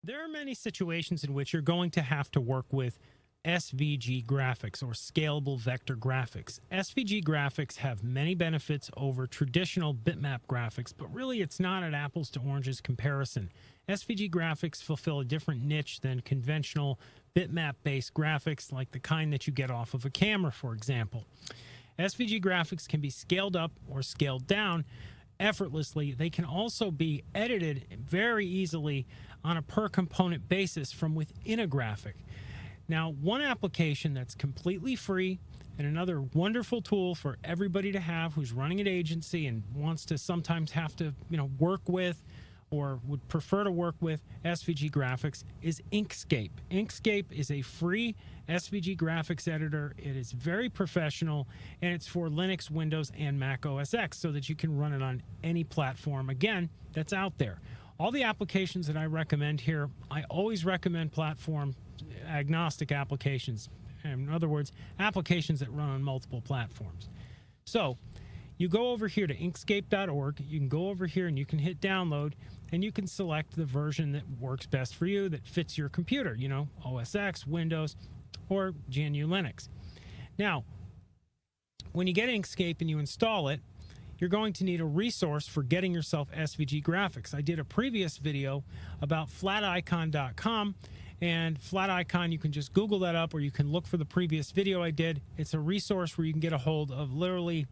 There are many situations in which you're going to have to work with SVG graphics or scalable vector graphics. SVG graphics have many benefits over traditional bitmap graphics, but really it's not an apples to oranges comparison. SVG graphics fulfill a different niche than conventional bitmap-based graphics like the kind that you get off of a camera, for example. SVG graphics can be scaled up or scaled down effortlessly. They can also be edited very easily on a per component basis from within a graphic. Now, one application that's completely free and another wonderful tool for everybody to have who's running an agency and wants to sometimes have to, work with or would prefer to work with SVG graphics is Inkscape. Inkscape is a free SVG graphics editor. It is very professional, and it's for Linux, Windows, and Mac OS X so that you can run it on any platform, again, that's out there. All the applications that I recommend here, I always recommend platform agnostic applications. In other words, applications that run on multiple platforms. So you go over here to inkscape.org. You can go over here and you can hit download, and you can select the version that works best for you, that fits your computer, OS X, Windows, or GNU Linux. Now, when you get Inkscape and you install it, you're going to need a resource for getting yourself SVG graphics. I did a previous video about flaticon.com, and Flaticon, you can just Google that up, or you can look for the previous video I did. It's a resource where you can get a hold of literally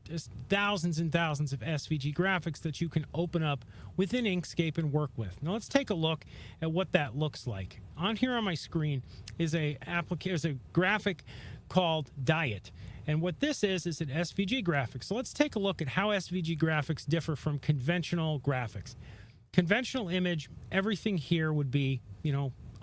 just thousands and thousands of SVG graphics that you can open up within Inkscape and work with. Now let's take a look at what that looks like. On here on my screen is a graphic called Diet. And what this is an SVG graphic. So let's take a look at how SVG graphics differ from conventional graphics. Conventional image, everything here would be,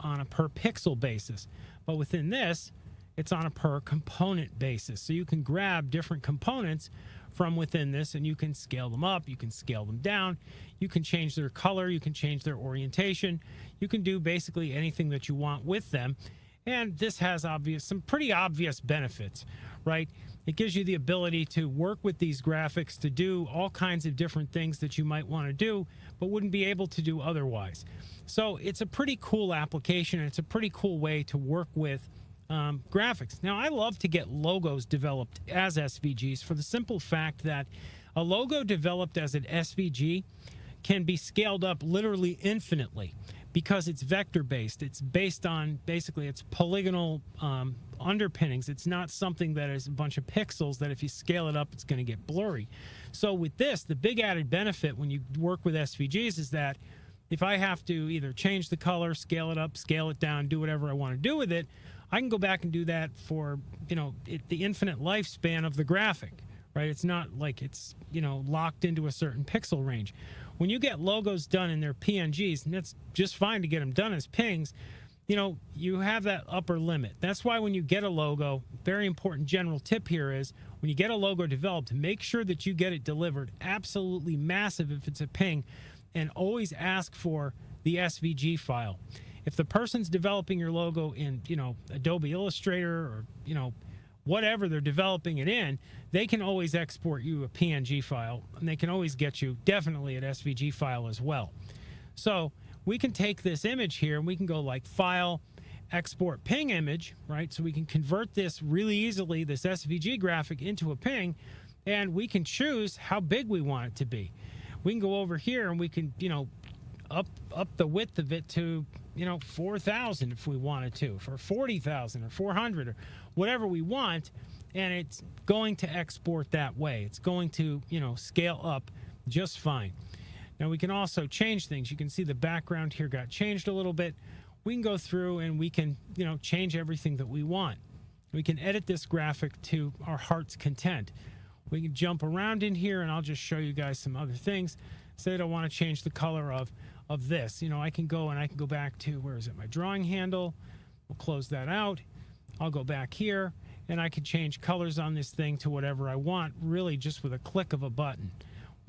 on a per pixel basis. But within this, it's on a per component basis. So you can grab different components from within this, and you can scale them up, you can scale them down, you can change their color, you can change their orientation, you can do basically anything that you want with them. And this has some pretty obvious benefits, right? It gives you the ability to work with these graphics to do all kinds of different things that you might want to do, but wouldn't be able to do otherwise. So it's a pretty cool application, and it's a pretty cool way to work with graphics. Now, I love to get logos developed as SVGs for the simple fact that a logo developed as an SVG can be scaled up literally infinitely because it's vector-based. It's based on, basically, it's polygonal underpinnings. It's not something that is a bunch of pixels that if you scale it up, it's going to get blurry. So with this, the big added benefit when you work with SVGs is that if I have to either change the color, scale it up, scale it down, do whatever I want to do with it, I can go back and do that for, the infinite lifespan of the graphic, right? It's not like it's, locked into a certain pixel range. When you get logos done in their PNGs, and that's just fine to get them done as pings, you have that upper limit. That's why when you get a logo, very important general tip here is when you get a logo developed, make sure that you get it delivered absolutely massive if it's a ping, and always ask for the SVG file. If the person's developing your logo in, Adobe Illustrator or, whatever they're developing it in, they can always export you a PNG file, and they can always get you definitely an SVG file as well. So we can take this image here and we can go like File, Export Ping Image, right? So we can convert this really easily, this SVG graphic, into a ping, and we can choose how big we want it to be. We can go over here and we can, up the width of it to, 4,000 if we wanted to, for 40,000 or 400 or whatever we want, and it's going to export that way. It's going to, scale up just fine. Now we can also change things. You can see the background here got changed a little bit. We can go through and we can, change everything that we want. We can edit this graphic to our heart's content. We can jump around in here, and I'll just show you guys some other things. Say that I want to change the color of this. I can go back to, where is it, my drawing handle. We'll close that out. I'll go back here, and I can change colors on this thing to whatever I want, really just with a click of a button.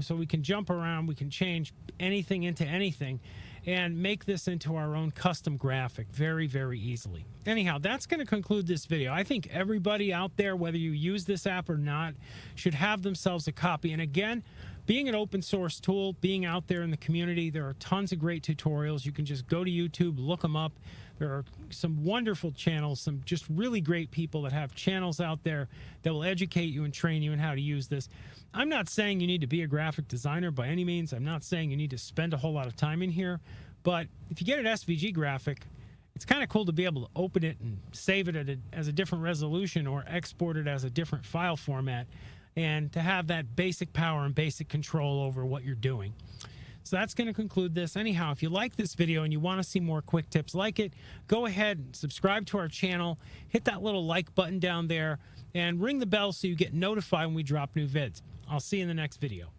So we can jump around, we can change anything into anything, and make this into our own custom graphic very, very easily. Anyhow, that's going to conclude this video. I think everybody out there, whether you use this app or not, should have themselves a copy. And again, being an open source tool, being out there in the community, there are tons of great tutorials. You can just go to YouTube, look them up. There are some wonderful channels, some just really great people that have channels out there that will educate you and train you in how to use this. I'm not saying you need to be a graphic designer by any means. I'm not saying you need to spend a whole lot of time in here. But if you get an SVG graphic, it's kind of cool to be able to open it and save it as a different resolution or export it as a different file format, and to have that basic power and basic control over what you're doing. So that's going to conclude this. Anyhow, if you like this video and you want to see more quick tips like it, go ahead and subscribe to our channel, hit that little like button down there, and ring the bell so you get notified when we drop new vids. I'll see you in the next video.